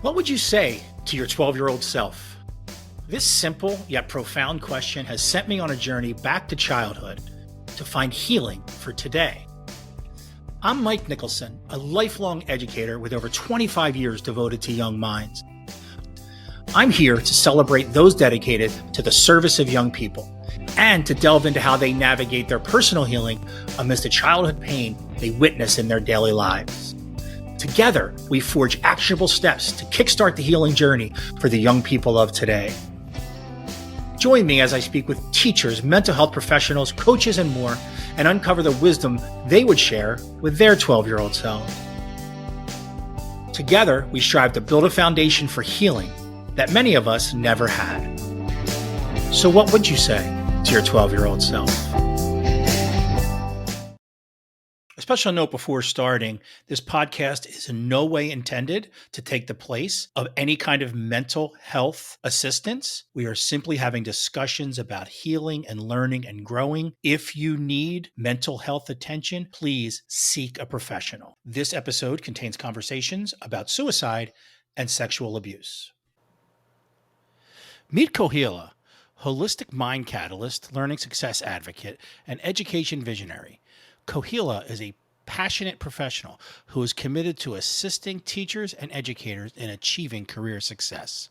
What would you say to your 12-year-old self? This simple yet profound question has sent me on a journey back to childhood to find healing for today. I'm Mike Nicholson, a lifelong educator with over 25 years devoted to young minds. I'm here to celebrate those dedicated to the service of young people and to delve into how they navigate their personal healing amidst the childhood pain they witness in their daily lives. Together, we forge actionable steps to kickstart the healing journey for the young people of today. Join me as I speak with teachers, mental health professionals, coaches, and more, and uncover the wisdom they would share with their 12-year-old selves. Together, we strive to build a foundation for healing that many of us never had. So what would you say to your 12-year-old self? A special note before starting, this podcast is in no way intended to take the place of any kind of mental health assistance. We are simply having discussions about healing and learning and growing. If you need mental health attention, please seek a professional. This episode contains conversations about suicide and sexual abuse. Meet Kohila, holistic mind catalyst, learning success advocate, and education visionary. Kohila is a passionate professional who is committed to assisting teachers and educators in achieving career success.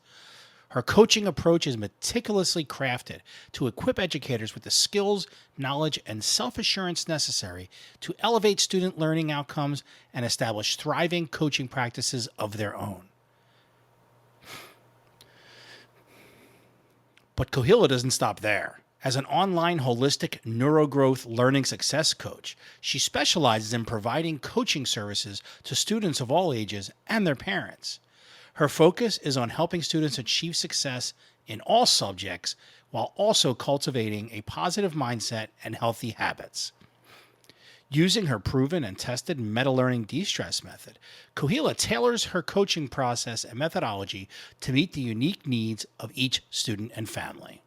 Her coaching approach is meticulously crafted to equip educators with the skills, knowledge, and self-assurance necessary to elevate student learning outcomes and establish thriving coaching practices of their own. But Kohila doesn't stop there. As an online holistic NeuroGrowth learning success coach, she specializes in providing coaching services to students of all ages and their parents. Her focus is on helping students achieve success in all subjects while also cultivating a positive mindset and healthy habits. Using her proven and tested Meta-Learning DeStress Method, Kohila tailors her coaching process and methodology to meet the unique needs of each student and family.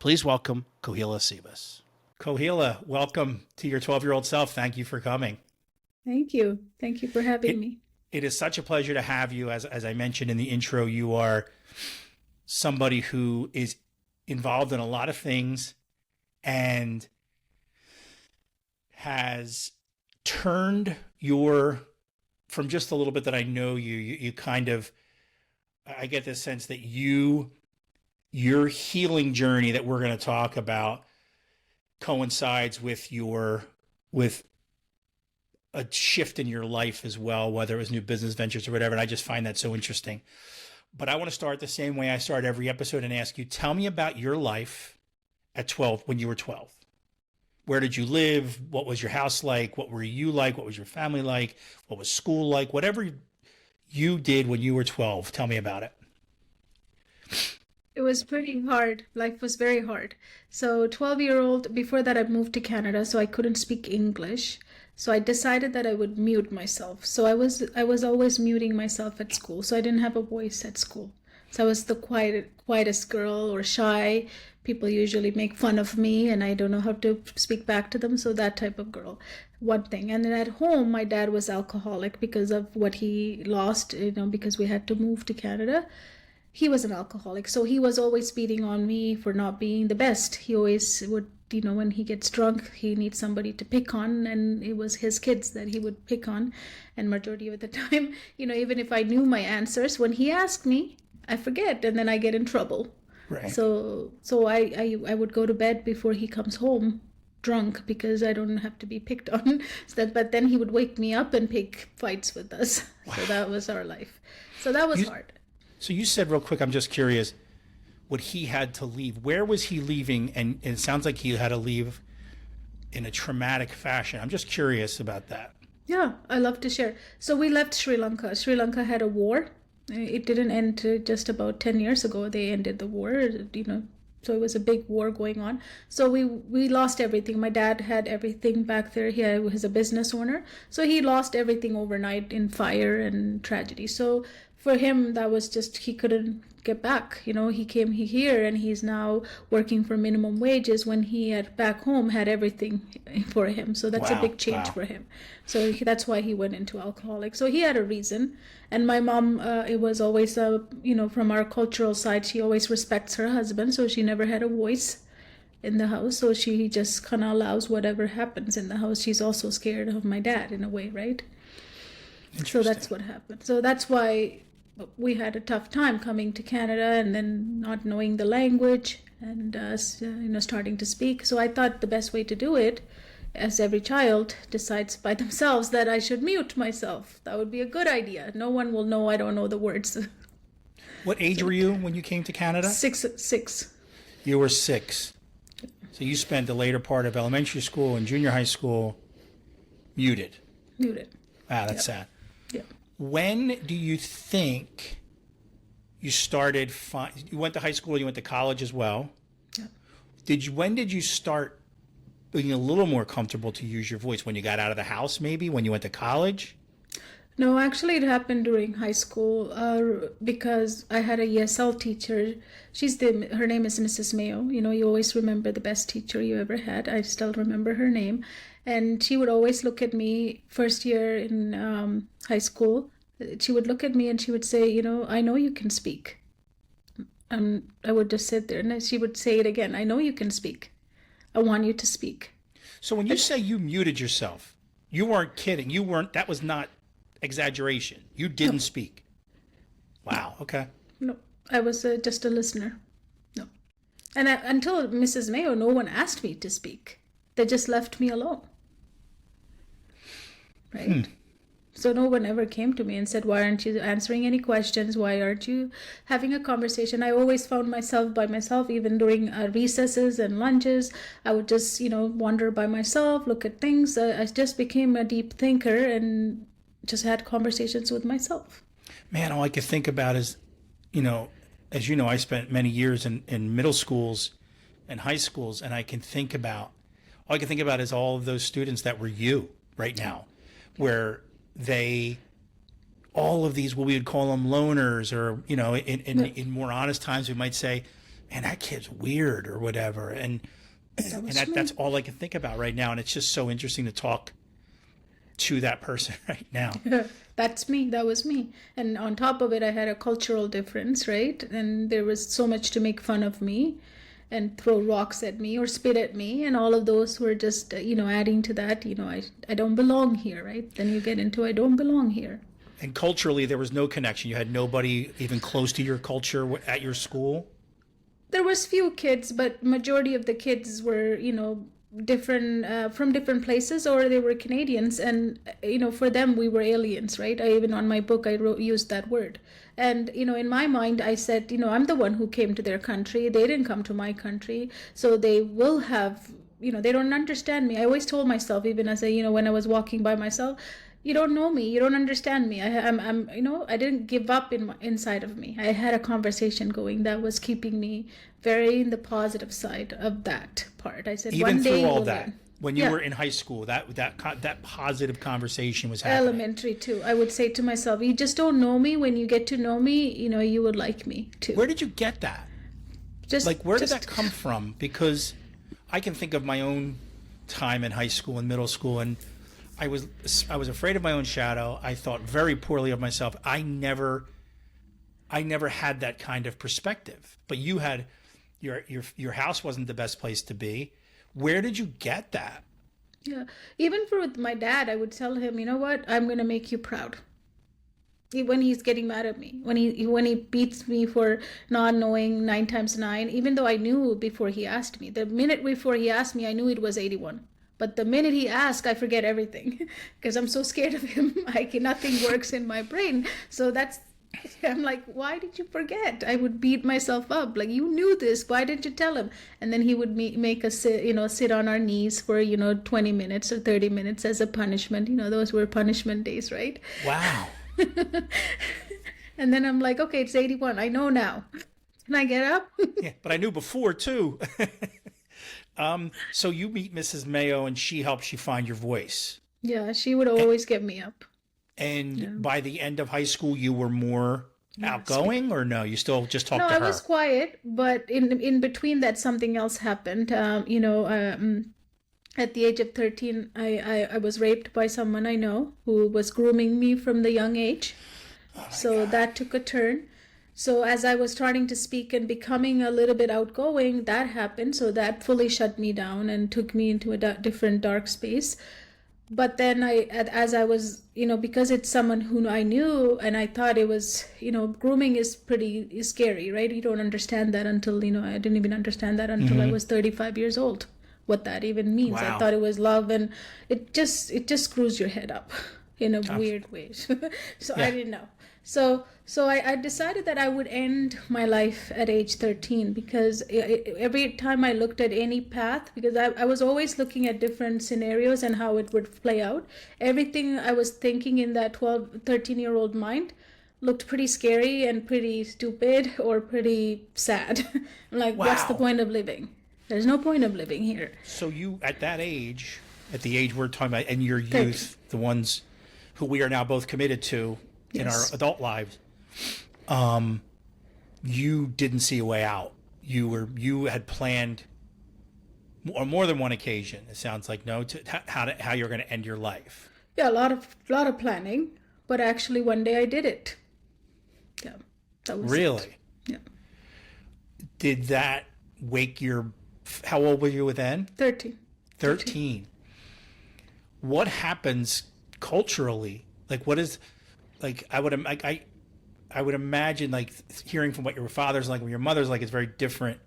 Please welcome Kohila Sivas. Kohila, welcome to your 12-year-old self. Thank you for coming. Thank you. Thank you for having me. It is such a pleasure to have you. As I mentioned in the intro, you are somebody who is involved in a lot of things and has turned from just a little bit that I know you kind of, I get this sense that your healing journey that we're going to talk about coincides with a shift in your life as well, whether it was new business ventures or whatever. And I just find that so interesting. But I want to start the same way I start every episode and ask you, tell me about your life at 12, when you were 12. Where did you live? What was your house like? What were you like? What was your family like? What was school like? Whatever you did when you were 12, tell me about it. It was pretty hard. Life was very hard. So 12-year-old, before that I moved to Canada, so I couldn't speak English. So I decided that I would mute myself. So I was always muting myself at school. So I didn't have a voice at school. So I was the quietest girl or shy. People usually make fun of me and I don't know how to speak back to them. So that type of girl, one thing. And then at home, my dad was alcoholic because of what he lost, because we had to move to Canada. He was an alcoholic. So he was always beating on me for not being the best. He always would, when he gets drunk, he needs somebody to pick on. And it was his kids that he would pick on. And majority of the time, even if I knew my answers, when he asked me, I forget, and then I get in trouble. Right. So I would go to bed before he comes home drunk because I don't have to be picked on. But then he would wake me up and pick fights with us. Wow. So that was our life. So that was hard. So you said real quick, I'm just curious, what he had to leave. Where was he leaving? And it sounds like he had to leave in a traumatic fashion. I'm just curious about that. Yeah, I love to share. So we left Sri Lanka. Sri Lanka had a war. It didn't end just about 10 years ago. They ended the war, so it was a big war going on. So we lost everything. My dad had everything back there. He was a business owner. So he lost everything overnight in fire and tragedy. So for him, that was just, he couldn't get back. He came here and he's now working for minimum wages when he had back home had everything for him. So that's a big change for him. So that's why he went into alcoholic. So he had a reason. And my mom, it was always, from our cultural side, she always respects her husband. So she never had a voice in the house. So she just kind of allows whatever happens in the house. She's also scared of my dad in a way, right? So that's what happened. So that's why we had a tough time coming to Canada and then not knowing the language and starting to speak. So I thought the best way to do it, as every child decides by themselves, that I should mute myself. That would be a good idea. No one will know I don't know the words. What age were you when you came to Canada? Six. You were 6. So you spent the later part of elementary school and junior high school muted. Wow, that's sad. Yeah. When do you think you started? You went to high school. You went to college as well. Yeah. When did you start being a little more comfortable to use your voice? When you got out of the house, maybe? When you went to college? No, actually, it happened during high school because I had a ESL teacher. Her name is Mrs. Mayo. You always remember the best teacher you ever had. I still remember her name. And she would always look at me first year in high school. She would look at me and she would say, I know you can speak. And I would just sit there and she would say it again. I know you can speak. I want you to speak. So when you say you muted yourself, you weren't kidding. That was not exaggeration. You didn't speak. Wow. Okay. No, I was just a listener. No. And until Mrs. Mayo, no one asked me to speak. They just left me alone. Right? So no one ever came to me and said, why aren't you answering any questions? Why aren't you having a conversation? I always found myself by myself, even during recesses and lunches. I would just, wander by myself, look at things. I just became a deep thinker and just had conversations with myself. Man, all I could think about is, as you know, I spent many years in middle schools and high schools, and all I can think about is all of those students that were you right now, where all of these, what we would call them loners, or, in more honest times, we might say, man, that kid's weird or whatever. And that's all I can think about right now. And it's just so interesting to talk to that person right now. That's me. That was me. And on top of it, I had a cultural difference, right? And there was so much to make fun of me and throw rocks at me or spit at me. And all of those were just, adding to that, I don't belong here, right? Then you get into, I don't belong here. And culturally, there was no connection. You had nobody even close to your culture at your school? There was few kids, but majority of the kids were, different from different places, or they were Canadians, and for them we were aliens, right? Even on my book I used that word. And in my mind I said, I'm the one who came to their country. They didn't come to my country, so they will have, they don't understand me. I always told myself, even as when I was walking by myself, you don't know me, you don't understand me. I'm I didn't give up inside of me. I had a conversation going that was keeping me very in the positive side of that part. I said, even one day through all you'll that, learn. when you were in high school, that positive conversation was happening. Elementary too. I would say to myself, you just don't know me. When you get to know me, you would like me too. Where did you get that? Where did that come from? Because I can think of my own time in high school and middle school, and I was afraid of my own shadow. I thought very poorly of myself. I never had that kind of perspective. But you had your house wasn't the best place to be. Where did you get that? Yeah, even with my dad, I would tell him, you know what, I'm going to make you proud. When he's getting mad at me, when he beats me for not knowing 9 times 9, even though I knew before he asked me. The minute before he asked me, I knew it was 81. But the minute he asked, I forget everything because I'm so scared of him. Nothing works in my brain. So I'm like, why did you forget? I would beat myself up. Like, you knew this. Why didn't you tell him? And then he would make us sit on our knees for, 20 minutes or 30 minutes as a punishment. Those were punishment days, right? Wow. And then I'm like, okay, it's 81. I know now. Can I get up? Yeah, but I knew before too. So you meet Mrs. Mayo and she helps you find your voice. Yeah, she would always get me up. And by the end of high school, you were more Outgoing or no? You still just talk No, to I her? was quiet, but in between that, something else happened. At the age of 13, I was raped by someone I know who was grooming me from the young age. So that took a turn. So as I was starting to speak and becoming a little bit outgoing, that happened. So that fully shut me down and took me into a different dark space. But then as I was, because it's someone who I knew, and I thought it was, grooming is pretty scary, right? You don't understand that until, I didn't even understand that until I was 35 years old, what that even means. I Wow. thought it was love, and it just screws your head up in a weird way. So I Yeah. didn't know. So I decided that I would end my life at age 13, because every time I looked at any path, because I was always looking at different scenarios and how it would play out, everything I was thinking in that 13-year-old mind looked pretty scary and pretty stupid or pretty sad. Like, what's the Wow. point of living? There's no point of living here. So you, at that age, at the age we're talking about, in your 13. youth, the ones who we are now both committed to in our Yes. adult lives, you didn't see a way out. You had planned on more than one occasion. It sounds like how you're going to end your life. Yeah, a lot of planning, but actually one day I did it. Yeah, that was it. Really? Yeah, Did that wake your? How old were you then? 13. 13. What happens culturally? Like, what is, like, I would imagine, like, hearing from what your father's like, what your mother's like, is very different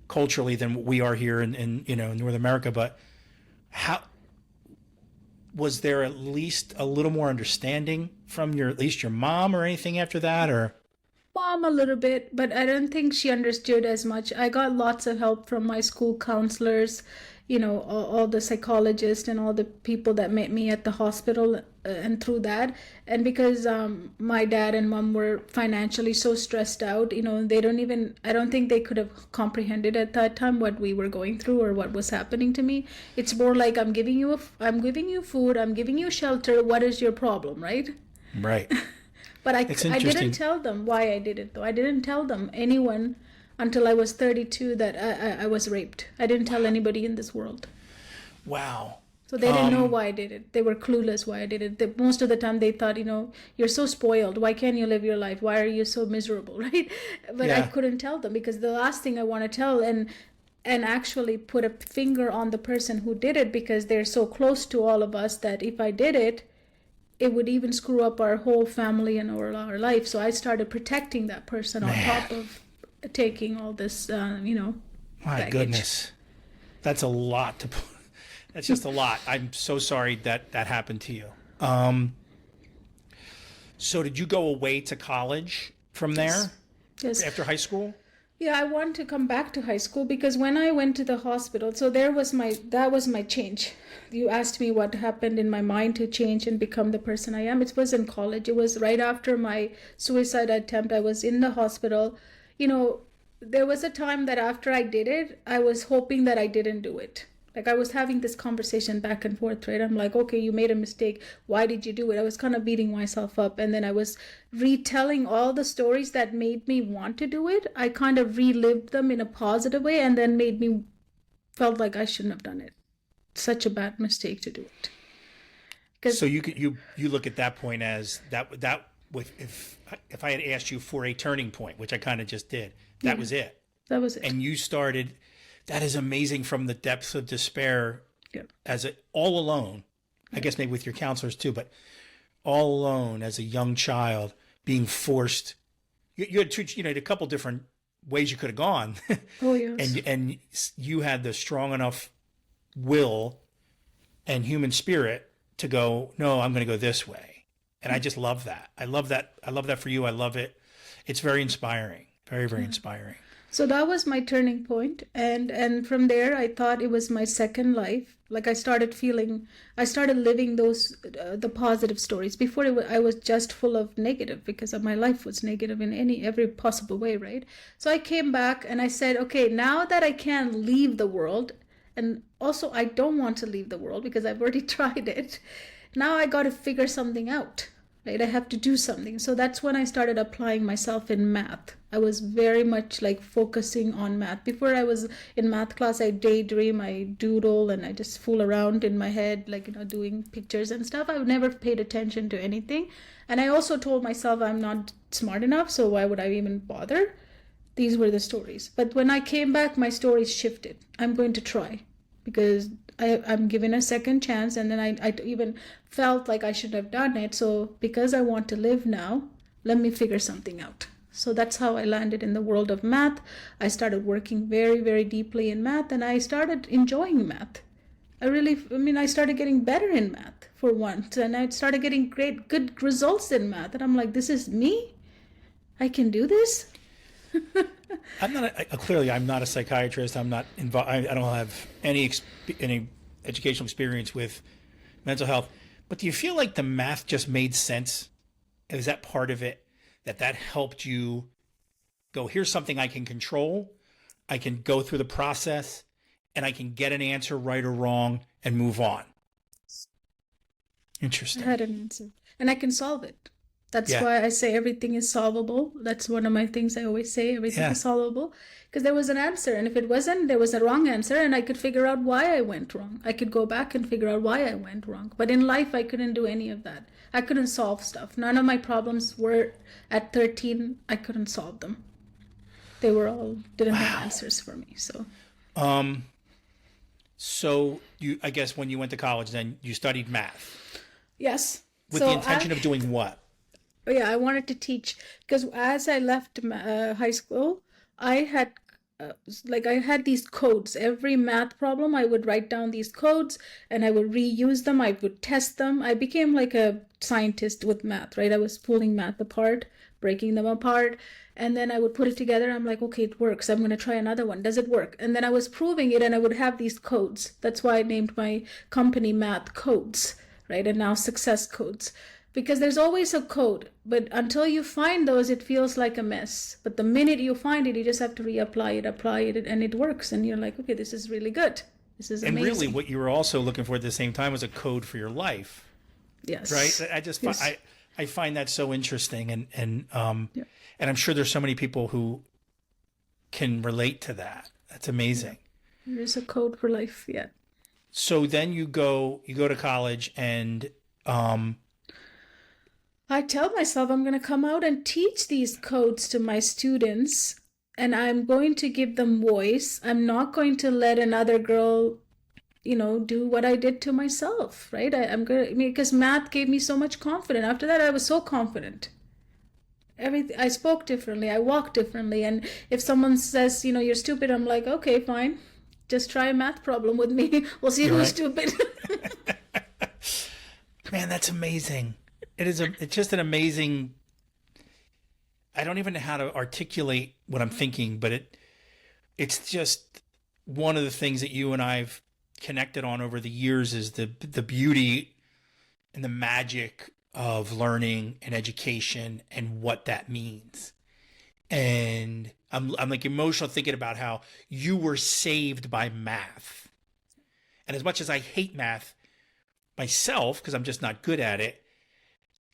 culturally than what we are here in North America. But how was there at least a little more understanding from at least your mom or anything after that, or? Mom a little bit, but I don't think she understood as much. I got lots of help from my school counselors, all the psychologists and all the people that met me at the hospital, and through that. And because my dad and mom were financially so stressed out, I don't think they could have comprehended at that time what we were going through or what was happening to me. It's more like, I'm giving you food, I'm giving you shelter. What is your problem, right? Right. But I interesting. didn't tell them why I did it, though. I didn't tell them, anyone, until I was 32, that I was raped. I didn't tell anybody in this world. Wow. So they didn't know why I did it. They were clueless why I did it. Most of the time they thought, you're so spoiled. Why can't you live your life? Why are you so miserable, right? But I Yeah. couldn't tell them, because the last thing I want to tell and actually put a finger on the person who did it, because they're so close to all of us, that if I did it, it would even screw up our whole family and our life. So I started protecting that person on top of taking all this, My baggage. goodness. That's a lot to put. That's just a lot. I'm so sorry that happened to you. So did you go away to college from there Yes. after high school? Yeah, I wanted to come back to high school, because when I went to the hospital, so that was my change. You asked me what happened in my mind to change and become the person I am. It was in college. It was right after my suicide attempt. I was in the hospital. There was a time that after I did it, I was hoping that I didn't do it. Like, I was having this conversation back and forth, right? I'm like, okay, you made a mistake. Why did you do it? I was kind of beating myself up. And then I was retelling all the stories that made me want to do it. I kind of relived them in a positive way, and then felt like I shouldn't have done it. Such a bad mistake to do it. So you look at that point as that if I had asked you for a turning point, which I kind of just did, that was it. That was it. And you started. That is amazing, from the depths of despair, Yeah. all alone. I guess maybe with your counselors too, but all alone as a young child, being forced. You had a couple different ways you could have gone. Oh, yes. and you had the strong enough will and human spirit to go, no, I'm going to go this way. And I just love that. I love that for you. I love it. It's very inspiring. Very, very inspiring. So that was my turning point, and from there I thought it was my second life. Like, I started living those the positive stories. Before I was just full of negative, because my life was negative in every possible way, right? So I came back and I said, okay, now that I can leave the world, and also I don't want to leave the world because I've already tried it. Now I got to figure something out. right? I have to do something. So that's when I started applying myself in math. I was very much like focusing on math. Before I was in math class, I daydream, I doodle, and I just fool around in my head, like, doing pictures and stuff. I never paid attention to anything. And I also told myself I'm not smart enough, so why would I even bother? These were the stories. But when I came back, my stories shifted. I'm going to try because I'm given a second chance, and then I even felt like I should have done it. So because I want to live now, let me figure something out. So that's how I landed in the world of math. I started working very, very deeply in math, and I started enjoying math. I started getting better in math for once, and I started getting good results in math. And I'm like, this is me? I can do this? Clearly, I'm not a psychiatrist. I'm not involved. I don't have any educational experience with mental health. But do you feel like the math just made sense? Is that part of it? That helped you go, here's something I can control. I can go through the process and I can get an answer right or wrong and move on. Interesting. I had an answer and I can solve it. That's why I say everything is solvable. That's one of my things I always say, everything is solvable. Because there was an answer, and if it wasn't, there was a wrong answer, and I could figure out why I went wrong. I could go back and figure out why I went wrong. But in life, I couldn't do any of that. I couldn't solve stuff. None of my problems were at 13. I couldn't solve them. They were all, didn't have answers for me. So I guess when you went to college, then you studied math. Yes. With the intention of doing what? Yeah, I wanted to teach because as I left high school, I had I had these codes. Every math problem, I would write down these codes and I would reuse them. I would test them. I became like a scientist with math, right? I was pulling math apart, breaking them apart, and then I would put it together. I'm like, okay, it works. I'm going to try another one. Does it work? And then I was proving it, and I would have these codes. That's why I named my company Math Codes, right? And now Success Codes. Because there's always a code, but until you find those, it feels like a mess. But the minute you find it, you just have to reapply it, apply it, and it works. And you're like, okay, this is really good. This is amazing. And really, what you were also looking for at the same time was a code for your life. Yes. Right? I find that so interesting, and I'm sure there's so many people who can relate to that. That's amazing. Yeah. There is a code for life. Yeah. So then you go to college, and I tell myself I'm going to come out and teach these codes to my students, and I'm going to give them voice. I'm not going to let another girl, do what I did to myself, right? Because math gave me so much confidence. After that, I was so confident. I spoke differently. I walked differently. And if someone says, you're stupid, I'm like, okay, fine. Just try a math problem with me. We'll see who's stupid. Man, that's amazing. It's just an amazing, I don't even know how to articulate what I'm thinking, but it's just one of the things that you and I've connected on over the years is the beauty and the magic of learning and education and what that means. And I'm like emotional thinking about how you were saved by math. And as much as I hate math myself, because I'm just not good at it,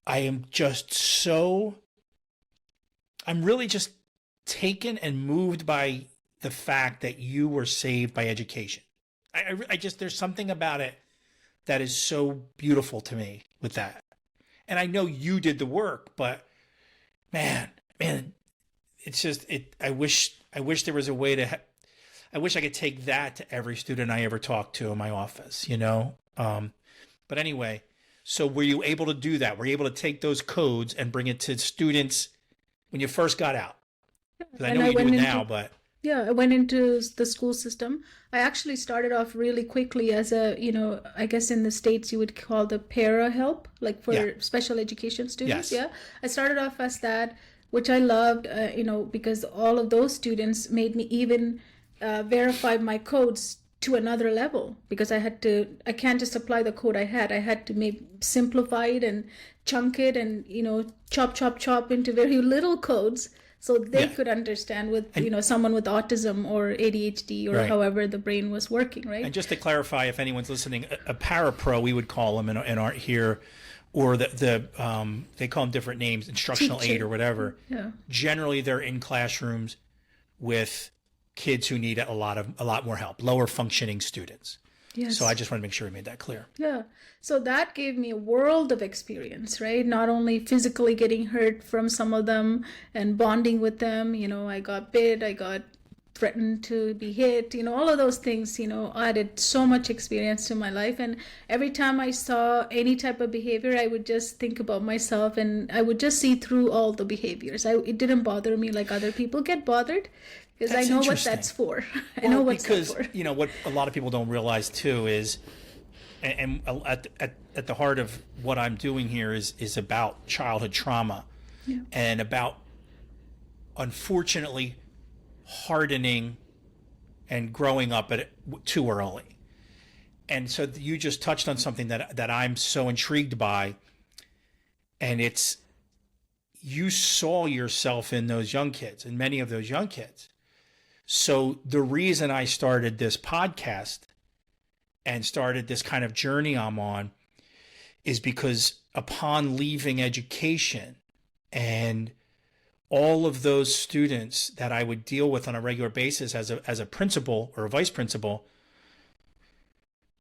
I'm really just taken and moved by the fact that you were saved by education. There's something about it that is so beautiful to me with that. And I know you did the work, but man, it's just, I wish there was a way I wish I could take that to every student I ever talked to in my office, but anyway, so were you able to do that? Were you able to take those codes and bring it to students when you first got out? Because I know you do it now, but... Yeah, I went into the school system. I actually started off really quickly as I guess in the States you would call the para help, like for special education students. Yes. Yeah, I started off as that, which I loved, because all of those students made me even verify my codes to another level, because I can't just apply the code I had to maybe simplify it and chunk it and, chop into very little codes so they could understand with, someone with autism or ADHD or however the brain was working, right? And just to clarify, if anyone's listening, a parapro, we would call them in art here, or they call them different names, instructional Teacher. aid or whatever. Yeah. Generally, they're in classrooms with kids who need a lot more help, lower functioning students. Yes. So I just want to make sure we made that clear. Yeah. So that gave me a world of experience, right? Not only physically getting hurt from some of them and bonding with them, I got bit, I got threatened to be hit, all of those things, added so much experience to my life. And every time I saw any type of behavior, I would just think about myself, and I would just see through all the behaviors. It didn't bother me like other people get bothered, because I know what that's for. I know what's that for. Because, what a lot of people don't realize too is, and at the heart of what I'm doing here is about childhood trauma, and about, unfortunately, hardening and growing up too early. And so you just touched on something that I'm so intrigued by, and it's, you saw yourself in those young kids, in many of those young kids. So the reason I started this podcast and started this kind of journey I'm on is because upon leaving education and all of those students that I would deal with on a regular basis as a principal or a vice principal,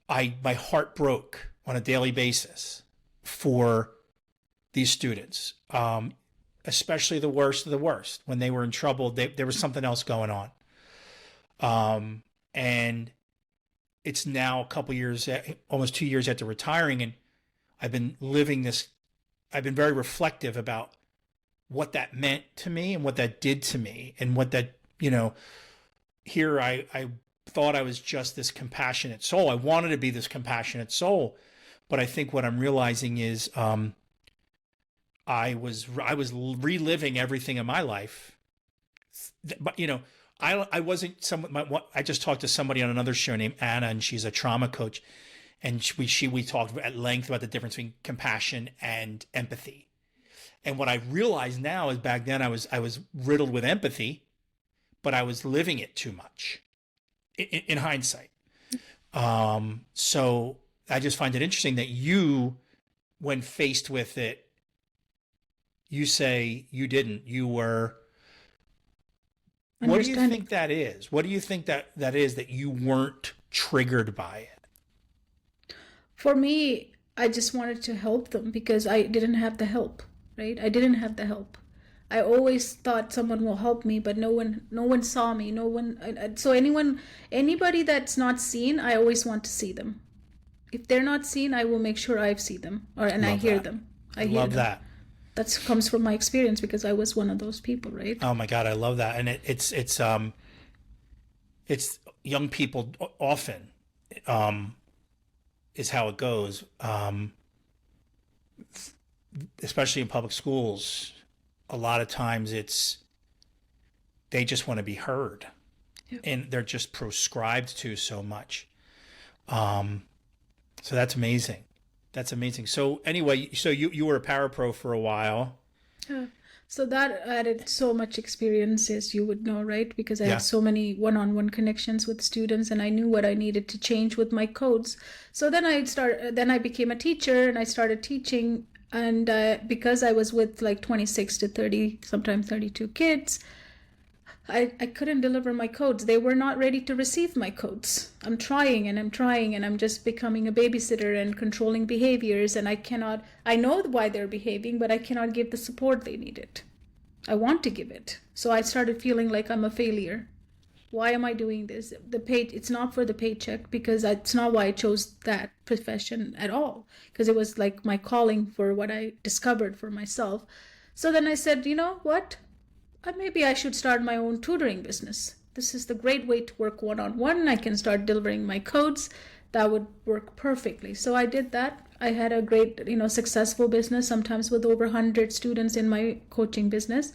my heart broke on a daily basis for these students, especially the worst of the worst. When they were in trouble, there was something else going on. And it's now a couple years, almost 2 years after retiring, and I've been living this. I've been very reflective about what that meant to me and what that did to me, and what that, here I thought I was just this compassionate soul. I wanted to be this compassionate soul, but I think what I'm realizing is I was reliving everything in my life. But I wasn't someone. I just talked to somebody on another show named Anna, and she's a trauma coach, and we talked at length about the difference between compassion and empathy. And what I realize now is back then I was riddled with empathy, but I was living it too much in hindsight. So I just find it interesting that you, when faced with it, you say you didn't. You were. What do you think that is? What do you think that is that you weren't triggered by it? For me, I just wanted to help them because I didn't have the help. Right? I didn't have the help. I always thought someone will help me, but no one saw me. No one. So anybody that's not seen, I always want to see them. If they're not seen, I will make sure I see them, I hear them. I love that. That comes from my experience because I was one of those people, right? Oh my God, I love that, and it's young people often is how it goes. Especially in public schools, a lot of times they just want to be heard, and they're just prescribed to so much. So that's amazing. That's amazing. So anyway, so you were a parapro for a while. Yeah. So that added so much experience, as you would know, right? Because I had so many one-on-one connections with students, and I knew what I needed to change with my codes. So then I became a teacher, and I started teaching. And because I was with like 26 to 30, sometimes 32 kids, I couldn't deliver my codes. They were not ready to receive my codes. I'm trying, and I'm just becoming a babysitter and controlling behaviors. And I know why they're behaving, but I cannot give the support they needed. I want to give it. So I started feeling like I'm a failure. Why am I doing this? It's not for the paycheck, because it's not why I chose that profession at all, because it was like my calling for what I discovered for myself. So then I said, you know what? Maybe I should start my own tutoring business. This is the great way to work one-on-one. I can start delivering my codes. That would work perfectly. So I did that. I had a great, successful business, sometimes with over 100 students in my coaching business.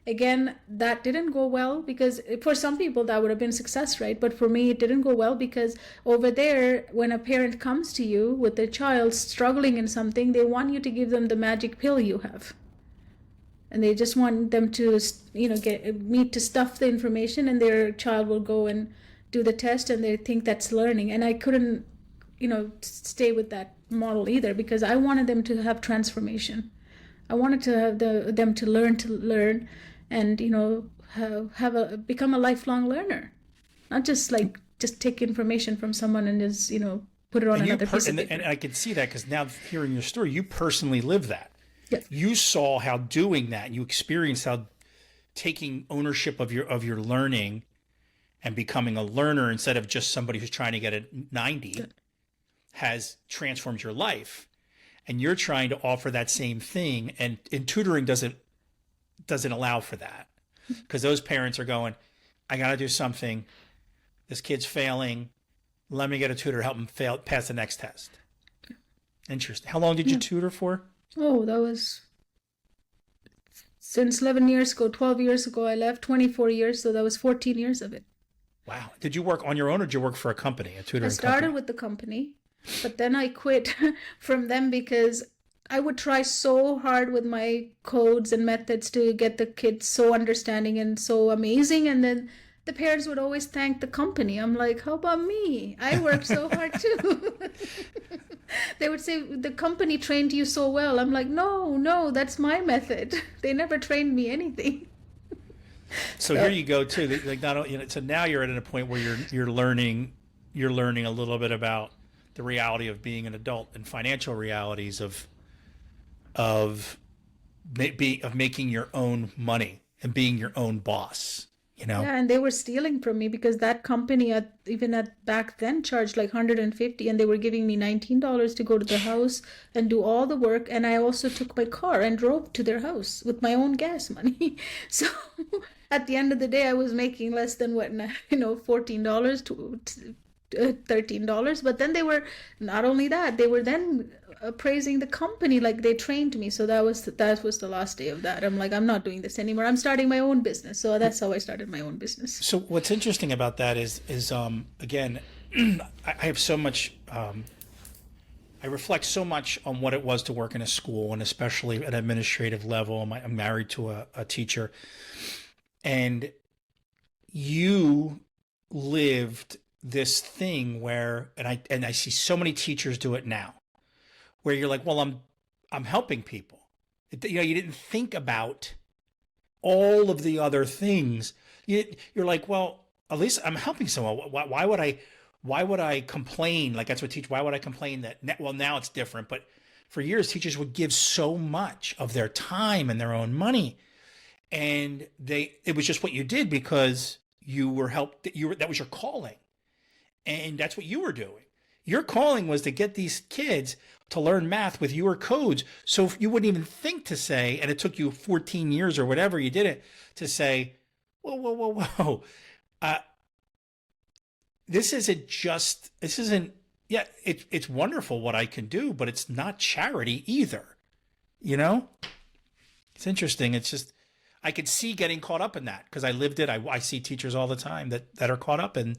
Again, that didn't go well, because for some people that would have been success, right? But for me, it didn't go well, because over there, when a parent comes to you with their child struggling in something, they want you to give them the magic pill you have. And they just want them to, get me to stuff the information, and their child will go and do the test, and they think that's learning. And I couldn't, stay with that model either, because I wanted them to have transformation. I wanted to have them to learn, and become a lifelong learner, not just take information from someone and just put it on another piece of paper. And I can see that, because now hearing your story, you personally live that. Yeah. You saw how doing that, you experienced how taking ownership of your learning and becoming a learner instead of just somebody who's trying to get a 90 has transformed your life. And you're trying to offer that same thing, and tutoring doesn't allow for that, because those parents are going, I got to do something. This kid's failing. Let me get a tutor to help him pass the next test. Interesting. How long did you tutor for? Oh, that was since 11 years ago. 12 years ago I left. 24 years, so that was 14 years of it. Wow. Did you work on your own, or did you work for a company, a tutoring company? I started with the company, but then I quit from them because I would try so hard with my codes and methods to get the kids so understanding and so amazing, and then the parents would always thank the company. I'm like, how about me? I worked so hard too. They would say, the company trained you so well. I'm like, no, that's my method. They never trained me anything. So here you go too. Like, not only, so now you're at a point where you're learning a little bit about the reality of being an adult and financial realities of making your own money and being your own boss. Yeah, and they were stealing from me, because that company back then charged like $150, and they were giving me $19 to go to the house and do all the work. And I also took my car and drove to their house with my own gas money. So at the end of the day, I was making less than $14 to $13. But then they were, not only that, they were then praising the company, like they trained me. So that was the last day of that. I'm like, I'm not doing this anymore. I'm starting my own business. So that's how I started my own business. So what's interesting about that is again, I have so much, I reflect so much on what it was to work in a school, and especially at an administrative level. I'm married to a teacher, and you lived this thing where, and I see so many teachers do it now, where you're like, well, I'm helping people. You didn't think about all of the other things. You're like, well, at least I'm helping someone. Why would I complain? Like, that's what why would I complain that, well, now it's different. But for years, teachers would give so much of their time and their own money. And it was just what you did because you were helped. That was your calling. And that's what you were doing. Your calling was to get these kids to learn math with your codes. So you wouldn't even think to say, and it took you 14 years or whatever you did it, to say, whoa. It's wonderful what I can do, but it's not charity either. It's interesting. It's just, I could see getting caught up in that because I lived it. I see teachers all the time that are caught up in,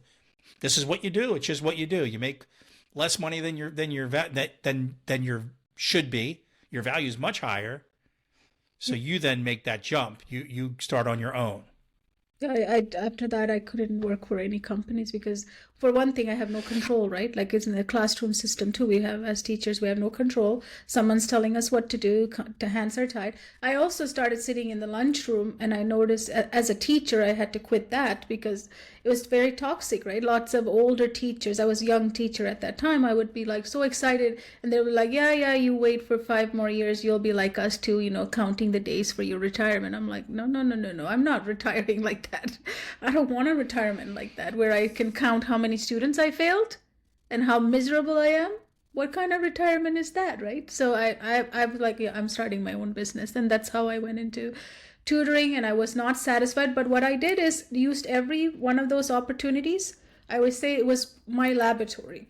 this is what you do. It's just what you do. You make less money than your should be. Your value is much higher. So you then make that jump. You start on your own. After that, I couldn't work for any companies because, for one thing, I have no control, right? Like, it's in the classroom system too. We have, as teachers, we have no control. Someone's telling us what to do. The hands are tied. I also started sitting in the lunchroom, and I noticed as a teacher, I had to quit that because it was very toxic, right? Lots of older teachers. I was a young teacher at that time. I would be like so excited, and they were like, yeah, you wait for 5 more years. You'll be like us too, counting the days for your retirement. I'm like, no. I'm not retiring like that. I don't want a retirement like that where I can count how many students I failed and how miserable I am. What kind of retirement is that, right? So I was like, yeah, I'm starting my own business. And that's how I went into tutoring, and I was not satisfied. But what I did is used every one of those opportunities. I would say it was my laboratory.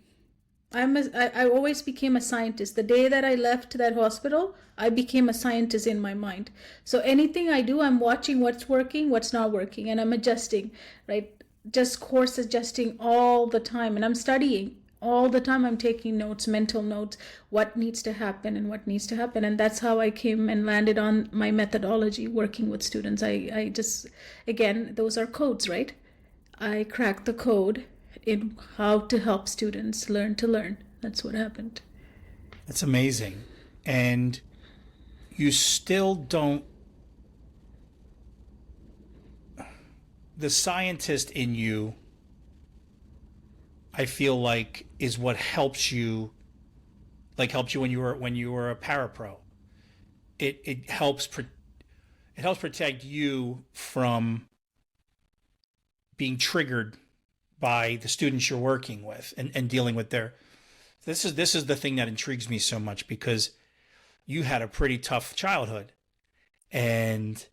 I always became a scientist. The day that I left that hospital, I became a scientist in my mind. So anything I do, I'm watching what's working, what's not working, and I'm adjusting, right? Just course adjusting all the time. And I'm studying all the time. I'm taking notes, mental notes, what needs to happen and what needs to happen. And that's how I came and landed on my methodology working with students. I just, again, those are codes, right? I cracked the code in how to help students learn to learn. That's what happened. That's amazing. And you still don't, the scientist in you, I feel like, is what helps you, like helped you when you were a parapro. It helps it helps protect you from being triggered by the students you're working with and dealing with their, this is the thing that intrigues me so much, because you had a pretty tough childhood, and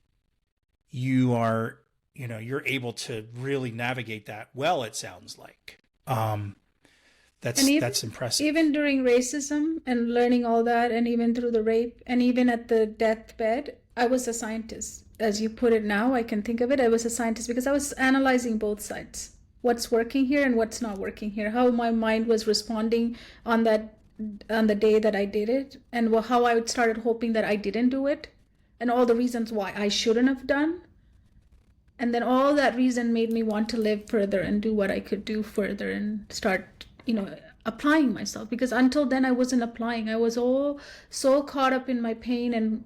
you are, you're able to really navigate that well, it sounds like. That's impressive. Even during racism and learning all that, and even through the rape, and even at the deathbed, I was a scientist. As you put it now, I can think of it. I was a scientist because I was analyzing both sides. What's working here and what's not working here. How my mind was responding on the day that I did it, and how I started hoping that I didn't do it, and all the reasons why I shouldn't have done. And then all that reason made me want to live further and do what I could do further and start, applying myself. Because until then, I wasn't applying. I was all so caught up in my pain and,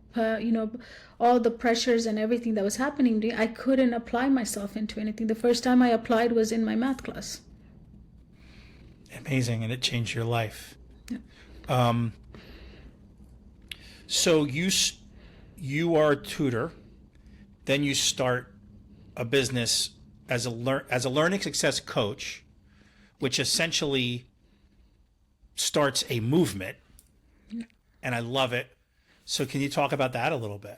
all the pressures and everything that was happening to me. I couldn't apply myself into anything. The first time I applied was in my math class. Amazing. And it changed your life. Yeah. So you are a tutor, then you start a business as a learning success coach, which essentially starts a movement, and I love it. So can you talk about that a little bit?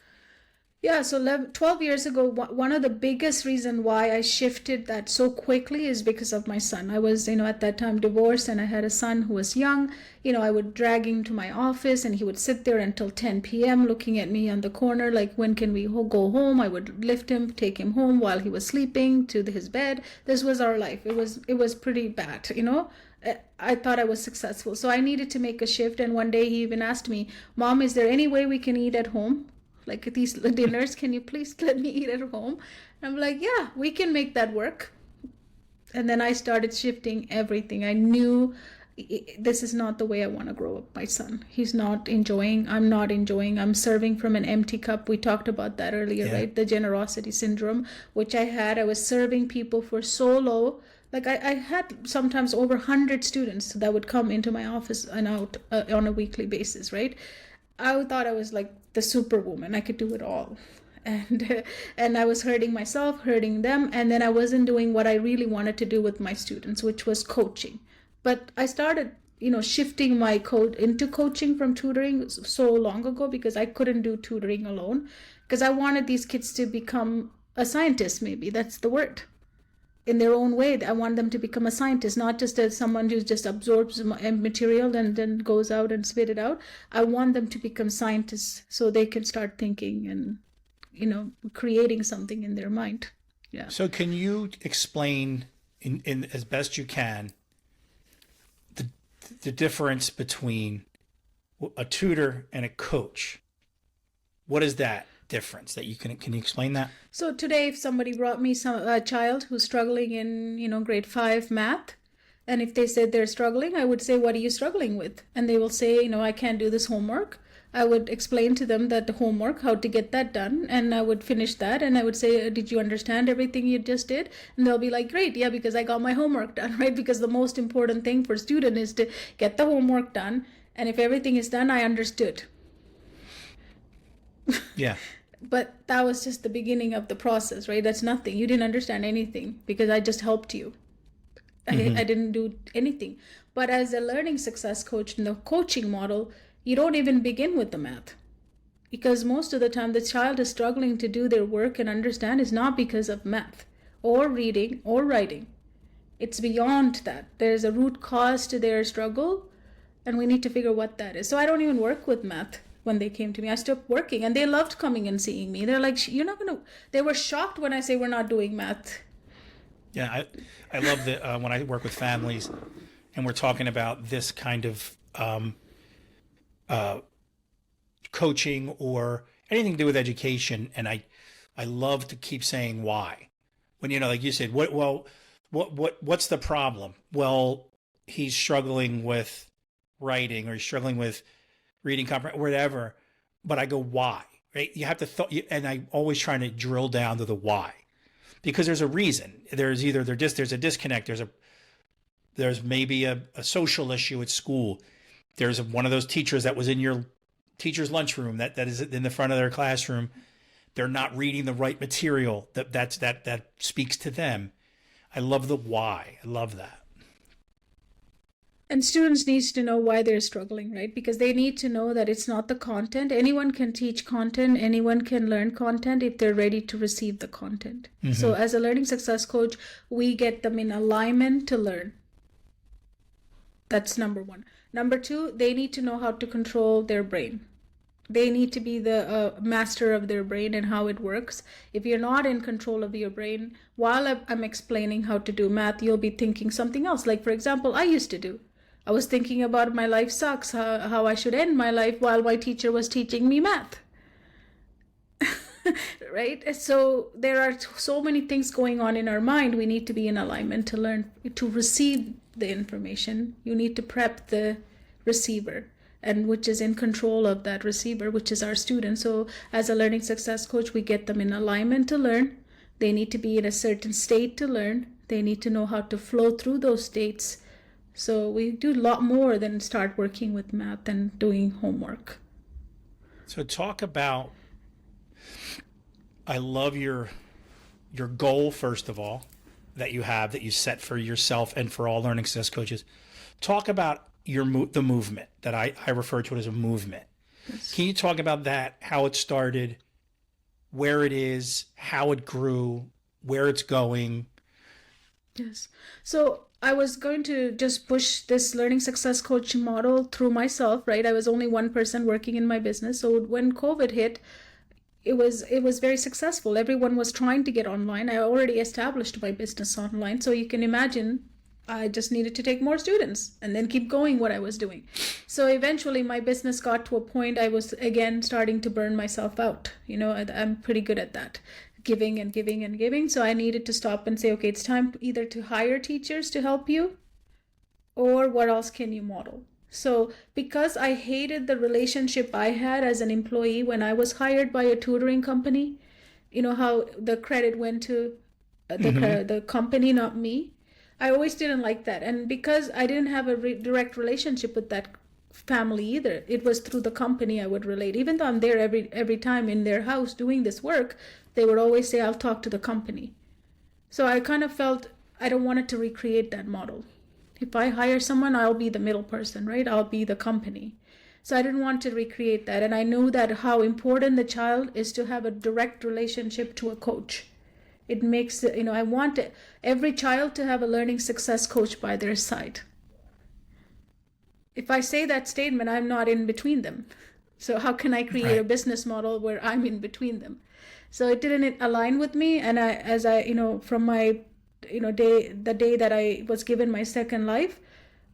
Yeah, so 12 years ago, one of the biggest reasons why I shifted that so quickly is because of my son. I was, at that time divorced, and I had a son who was young. I would drag him to my office, and he would sit there until 10 p.m. looking at me on the corner, like, when can we go home? I would lift him, take him home while he was sleeping to his bed. This was our life. It was pretty bad, I thought I was successful. So I needed to make a shift. And one day he even asked me, Mom, is there any way we can eat at home? Like these dinners, can you please let me eat at home? And I'm like, yeah, we can make that work. And then I started shifting everything. I knew this is not the way I want to grow up my son. He's not enjoying. I'm not enjoying. I'm serving from an empty cup. We talked about that earlier, yeah. Right? The generosity syndrome, which I had. I was serving people for so low. Like I had sometimes over 100 students that would come into my office and out on a weekly basis, right? I thought I was like the superwoman. I could do it all. And I was hurting myself, hurting them. And then I wasn't doing what I really wanted to do with my students, which was coaching. But I started, shifting my code into coaching from tutoring so long ago, because I couldn't do tutoring alone, because I wanted these kids to become a scientist. Maybe that's the word. In their own way, I want them to become a scientist, not just as someone who just absorbs material and then goes out and spit it out. I want them to become scientists so they can start thinking and, creating something in their mind. Yeah. So can you explain in as best you can the difference between a tutor and a coach? What is that difference that you can you explain that? So today, if somebody brought me a child who's struggling in grade 5 math, and if they said they're struggling, I would say, what are you struggling with? And they will say, I can't do this homework. I would explain to them that the homework, how to get that done, and I would finish that, and I would say, did you understand everything you just did? And they'll be like, great, yeah, because I got my homework done, right? Because the most important thing for a student is to get the homework done, and if everything is done, I understood. Yeah. But that was just the beginning of the process, right? That's nothing. You didn't understand anything because I just helped you. I didn't do anything. But as a learning success coach in the coaching model, you don't even begin with the math. Because most of the time the child is struggling to do their work and understand is not because of math or reading or writing. It's beyond that. There's a root cause to their struggle, and we need to figure what that is. So I don't even work with math. When they came to me, I stopped working, and they loved coming and seeing me. They're like, you're not gonna, they were shocked when I say we're not doing math. Yeah, I love that when I work with families and we're talking about this kind of coaching or anything to do with education, and I love to keep saying why. When, like you said, what's the problem? Well, he's struggling with writing, or he's struggling with reading comprehension, whatever. But I go, why? Right? You have to, and I'm always trying to drill down to the why, because there's a reason. There's either there's a disconnect. There's maybe a social issue at school. There's one of those teachers that was in your teacher's lunchroom that is in the front of their classroom. They're not reading the right material that speaks to them. I love the why. I love that. And students need to know why they're struggling, right? Because they need to know that it's not the content. Anyone can teach content. Anyone can learn content if they're ready to receive the content. Mm-hmm. So as a learning success coach, we get them in alignment to learn. That's number one. Number two, they need to know how to control their brain. They need to be the master of their brain and how it works. If you're not in control of your brain, while I'm explaining how to do math, you'll be thinking something else. Like, for example, I used to do. I was thinking about my life sucks, how I should end my life while my teacher was teaching me math. Right? So there are so many things going on in our mind. We need to be in alignment to learn, to receive the information. You need to prep the receiver, and which is in control of that receiver, which is our student. So as a learning success coach, we get them in alignment to learn. They need to be in a certain state to learn. They need to know how to flow through those states. So we do a lot more than start working with math and doing homework. So talk about, I love your goal, first of all, that you set for yourself and for all learning success coaches. Talk about the movement that I refer to it as a movement. Yes. Can you talk about that, how it started, where it is, how it grew, where it's going? Yes. So I was going to just push this learning success coaching model through myself, right? I was only one person working in my business. So when COVID hit, it was very successful. Everyone was trying to get online. I already established my business online. So you can imagine I just needed to take more students and then keep going what I was doing. So eventually my business got to a point I was again starting to burn myself out. I'm pretty good at that. Giving and giving and giving. So I needed to stop and say, okay, it's time either to hire teachers to help you, or what else can you model? So because I hated the relationship I had as an employee when I was hired by a tutoring company, how the credit went to the company, not me. I always didn't like that. And because I didn't have a direct relationship with that family either, it was through the company I would relate. Even though I'm there every time in their house doing this work, they would always say, I'll talk to the company. So I kind of felt I don't want to recreate that model. If I hire someone, I'll be the middle person, right? I'll be the company. So I didn't want to recreate that. And I knew that how important the child is to have a direct relationship to a coach. It makes, I want every child to have a learning success coach by their side. If I say that statement, I'm not in between them. So how can I create a business model where I'm in between them? So it didn't align with me. And from my, the day that I was given my second life,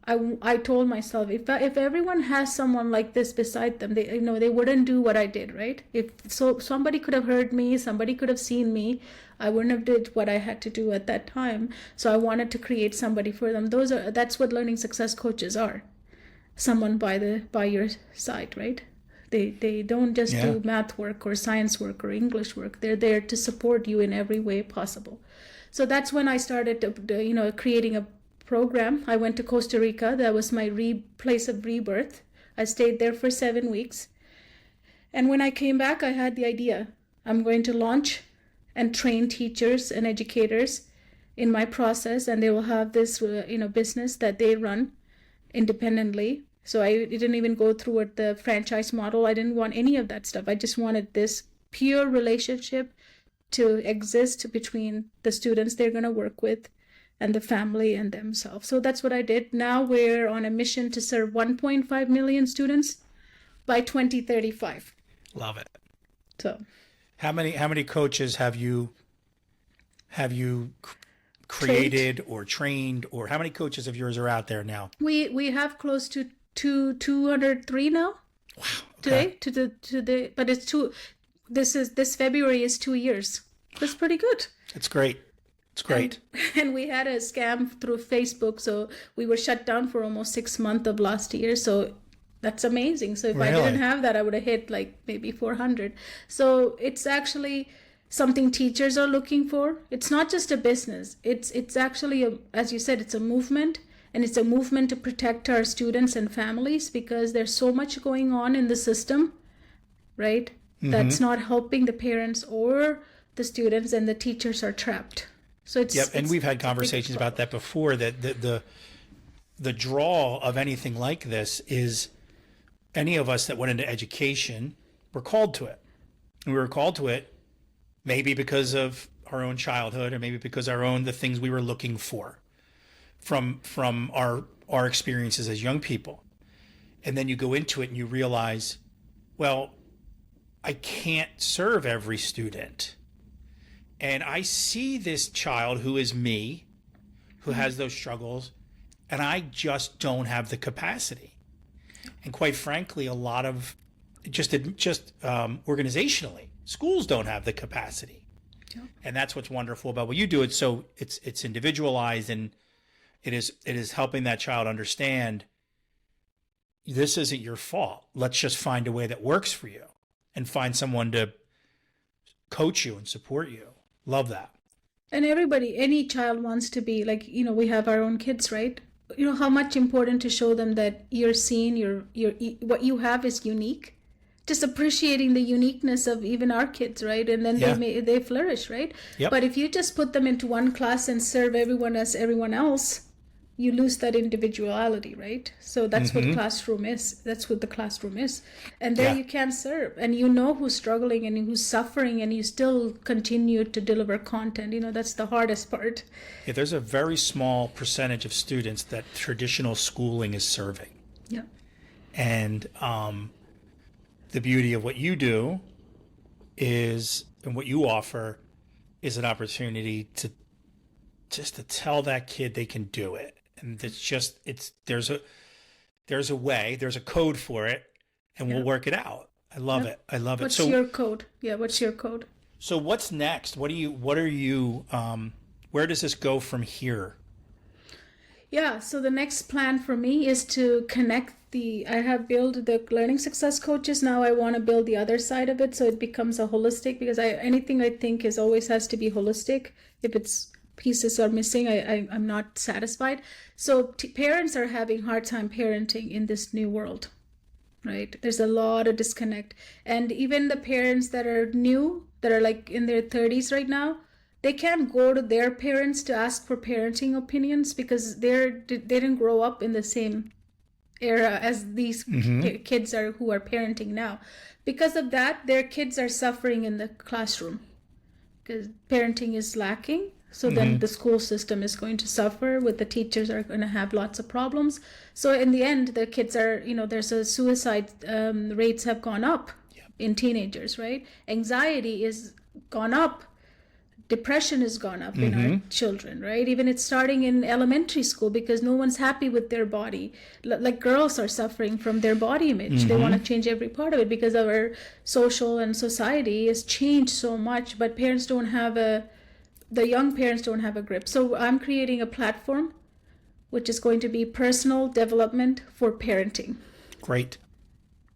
I told myself, if everyone has someone like this beside them, they wouldn't do what I did, right? If somebody could have heard me, somebody could have seen me, I wouldn't have did what I had to do at that time. So I wanted to create somebody for them. That's what learning success coaches are. Someone by your side, right? They don't just do math work or science work or English work. They're there to support you in every way possible. So that's when I started creating a program. I went to Costa Rica. That was my place of rebirth. I stayed there for 7 weeks. And when I came back, I had the idea. I'm going to launch and train teachers and educators in my process, and they will have this business that they run independently. So I didn't even go through the franchise model. I didn't want any of that stuff. I just wanted this pure relationship to exist between the students they're going to work with and the family and themselves. So that's what I did. Now we're on a mission to serve 1.5 million students by 2035. Love it. So how many coaches have you created or trained, or how many coaches of yours are out there now? We have close to 203 now. Wow. Okay. Today, but it's this February is 2 years. That's pretty good. It's great. It's great. And we had a scam through Facebook, so we were shut down for almost 6 months of last year. So That's amazing. So if I Really? didn't have that, I would have hit like maybe 400. So it's actually something teachers are looking for. It's not just a business. It's actually, as you said, it's a movement. And it's a movement to protect our students and families, because there's so much going on in the system, right? That's not helping the parents or the students, and the teachers are trapped. So it's, Yep. And we've had conversations about that before, that the draw of anything like this is, any of us that went into education were called to it. And we were called to it maybe because of our own childhood, or maybe because the things we were looking for from our experiences as young people. And then you go into it and you realize, well, I can't serve every student. And I see this child who is me, who has those struggles, and I just don't have the capacity. And quite frankly, a lot of just organizationally, schools don't have the capacity. Yep. And that's what's wonderful about what you do. It's individualized, and it is helping that child understand, this isn't your fault. Let's just find a way that works for you, and find someone to coach you and support you. Love that. And any child wants to be like, we have our own kids, right? How much important to show them that you're seen, what you have is unique. Just appreciating the uniqueness of even our kids, right? And then they flourish, right? Yep. But if you just put them into one class and serve everyone as everyone else, you lose that individuality, right? So that's what classroom is. That's what the classroom is. And there you can't serve. And who's struggling and who's suffering, and you still continue to deliver content. That's the hardest part. Yeah, there's a very small percentage of students that traditional schooling is serving. Yeah. And the beauty of what you do is, and what you offer, is an opportunity to tell that kid they can do it. And there's a way, there's a code for it, and we'll work it out. I love it. I love it. What's your code? Yeah. What's your code? So what's next? What are you, where does this go from here? Yeah. So the next plan for me is to connect I have built the learning success coaches. Now I want to build the other side of it, so it becomes a holistic, because anything I think always has to be holistic. If it's pieces are missing, I'm not satisfied. So parents are having hard time parenting in this new world, right? There's a lot of disconnect. And even the parents that are new, that are like in their 30s right now, they can't go to their parents to ask for parenting opinions, because they didn't grow up in the same era as these kids who are parenting now. Because of that, their kids are suffering in the classroom, because parenting is lacking. So then the school system is going to suffer, with the teachers are going to have lots of problems. So in the end, the kids are, there's a suicide rates have gone up in teenagers, right? Anxiety is gone up. Depression has gone up in our children, right? Even it's starting in elementary school, because no one's happy with their body. Like girls are suffering from their body image. They want to change every part of it, because our social and society has changed so much, but the young parents don't have a grip. So I'm creating a platform which is going to be personal development for parenting. Great.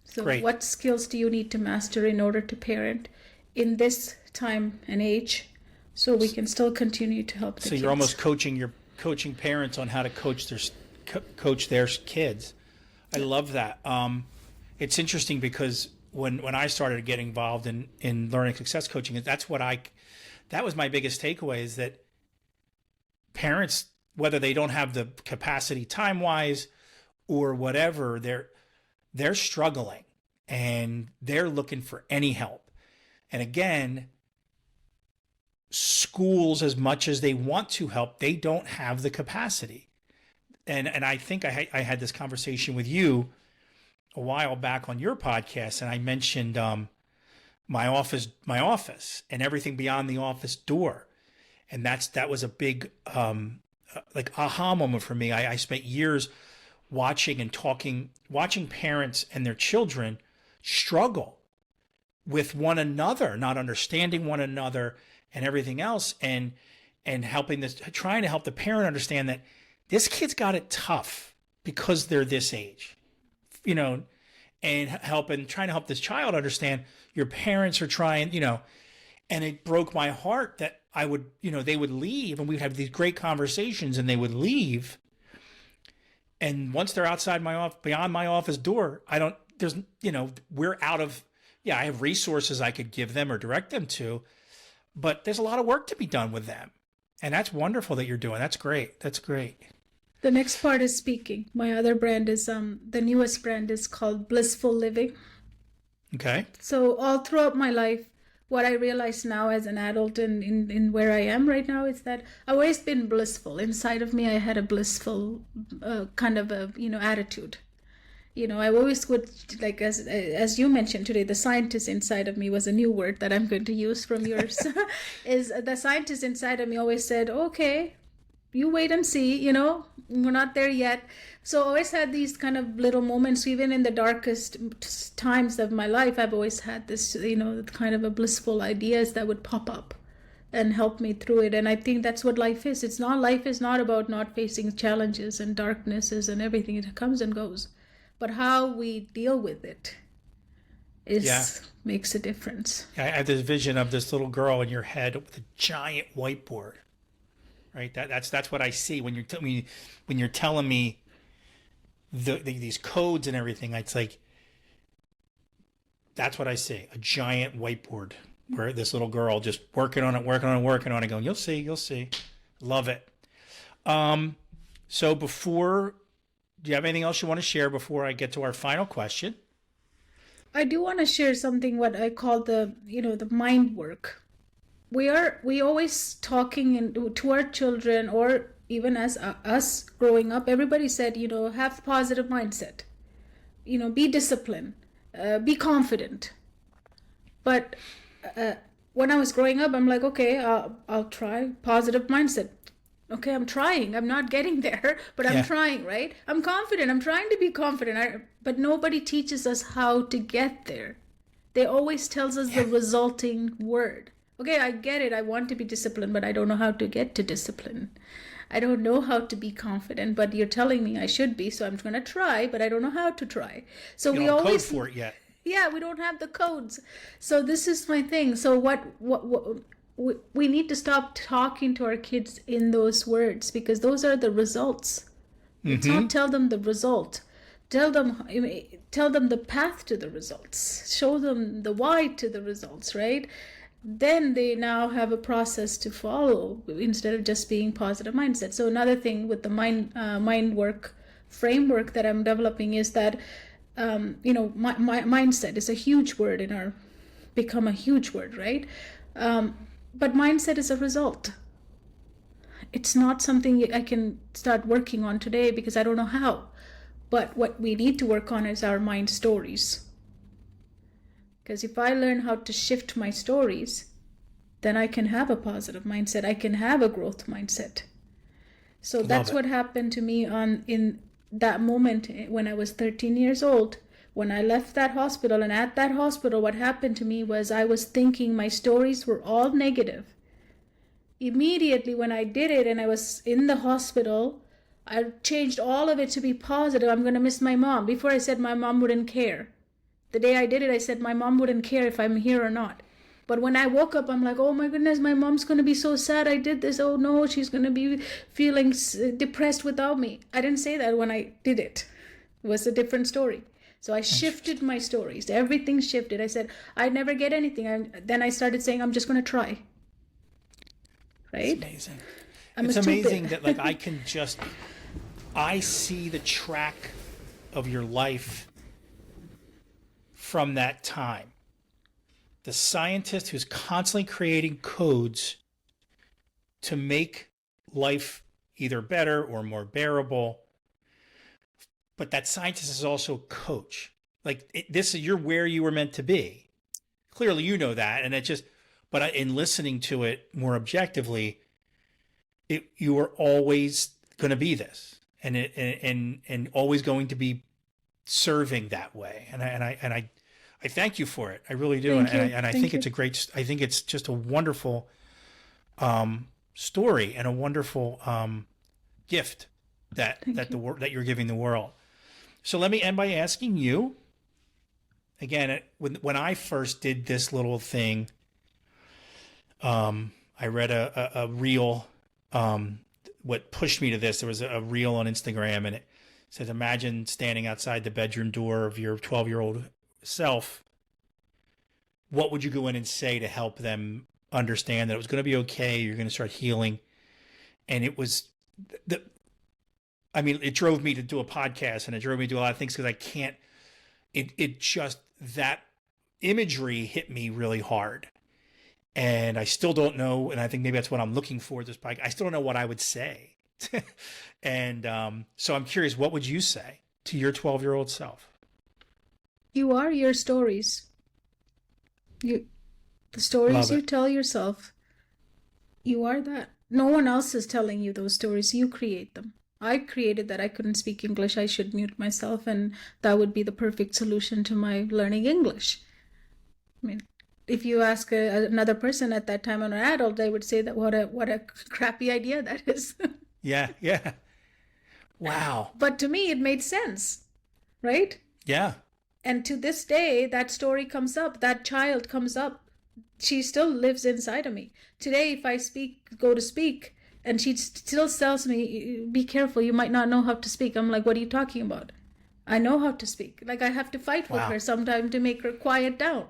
So what skills do you need to master in order to parent in this time and age, so we can still continue to help the kids? So you're almost coaching parents on how to coach their kids. I love that. It's interesting, because when I started getting involved in learning success coaching, that was my biggest takeaway, is that parents, whether they don't have the capacity time-wise or whatever, they're struggling, and they're looking for any help. And again, schools, as much as they want to help, they don't have the capacity. And I think I had this conversation with you a while back on your podcast, and I mentioned my office and everything beyond the office door. And that was a big aha moment for me. I spent years watching parents and their children struggle with one another, not understanding one another and everything else, and trying to help the parent understand that this kid's got it tough because they're this age. and trying to help this child understand your parents are trying, and it broke my heart that I would, they would leave and we'd have these great conversations and they would leave. And once they're outside beyond my office door, we're out of, I have resources I could give them or direct them to, but there's a lot of work to be done with them. And that's wonderful that you're doing. That's great. That's great. The next part is speaking. My other brand is, the newest brand is called Blissful Living. Okay. So all throughout my life, what I realize now as an adult and in where I am right now is that I've always been blissful. Inside of me, I had a blissful kind of a, attitude. I always would, like, as you mentioned today, the scientist inside of me was a new word that I'm going to use from yours. Is the scientist inside of me always said, okay, you wait and see, we're not there yet. So I always had these kind of little moments, even in the darkest times of my life. I've always had this, kind of a blissful ideas that would pop up and help me through it. And I think that's what life is. Life is not about not facing challenges and darknesses and everything. It comes and goes. But how we deal with it makes a difference. I have this vision of this little girl in your head with a giant whiteboard. Right, that's what I see when you're telling me these codes and everything. It's like that's what I see, a giant whiteboard where this little girl just working on it, going, you'll see, love it. So do you have anything else you want to share before I get to our final question? I do want to share something what I call the mind work. We always talking to our children, or even as us growing up, everybody said, have positive mindset, be disciplined, be confident. But when I was growing up, I'm like, okay, I'll try positive mindset. Okay, I'm trying. I'm not getting there, but I'm trying, right? I'm confident. I'm trying to be confident. But nobody teaches us how to get there. They always tells us the resulting word. Okay, I get it. I want to be disciplined, but I don't know how to get to discipline. I don't know how to be confident, but you're telling me I should be, so I'm going to try, but I don't know how to try. So we always code for it yet. Yeah, we don't have the codes. So this is my thing. So what we need to stop talking to our kids in those words, because those are the results. It's not tell them the result. Tell them the path to the results. Show them the why to the results, right? Then they now have a process to follow instead of just being positive mindset. So another thing with the mind work framework that I'm developing is that my mindset is a huge word become a huge word, right? But mindset is a result. It's not something I can start working on today because I don't know how. But what we need to work on is our mind stories. Because if I learn how to shift my stories, then I can have a positive mindset. I can have a growth mindset. So that's what happened to me in that moment when I was 13 years old. When I left that hospital, and at that hospital, what happened to me was I was thinking my stories were all negative. Immediately when I did it and I was in the hospital, I changed all of it to be positive. I'm going to miss my mom. Before I said my mom wouldn't care. The day I did it, I said my mom wouldn't care if I'm here or not. But when I woke up, I'm like, oh my goodness, my mom's going to be so sad I did this. Oh no, she's going to be feeling depressed without me. I didn't say that when I did it. It was a different story. So I shifted my stories. Everything shifted. I said, I never get anything. Then I started saying, I'm just going to try. Right? It's amazing. It's amazing that I see the track of your life from that time. The scientist who's constantly creating codes to make life either better or more bearable. But that scientist is also a coach. You're where you were meant to be. Clearly, you know that, and but in listening to it more objectively, you are always going to be this, and always going to be serving that way. And I thank you for it. I really do, and I think it's a great. I think it's just a wonderful story and a wonderful gift that you're giving the world. So let me end by asking you, again, when I first did this little thing, I read a reel. What pushed me to this, there was a reel on Instagram, and it says, imagine standing outside the bedroom door of your 12-year-old self. What would you go in and say to help them understand that it was going to be okay? You're going to start healing. And it was it drove me to do a podcast, and it drove me to do a lot of things because I can't, it just, that imagery hit me really hard. And I still don't know, and I think maybe that's what I'm looking for at this podcast. I still don't know what I would say. And so I'm curious, what would you say to your 12-year-old self? You are your stories. The stories you tell yourself. You are that. No one else is telling you those stories. You create them. I created that I couldn't speak English. I should mute myself, and that would be the perfect solution to my learning English. I mean, if you ask another person at that time, an adult, they would say that what a crappy idea that is. Yeah. Wow. But to me, it made sense, right? Yeah. And to this day, that story comes up. That child comes up. She still lives inside of me. Today, if I go to speak, and she still tells me, be careful, you might not know how to speak. I'm like, what are you talking about? I know how to speak. Like, I have to fight with her sometime to make her quiet down.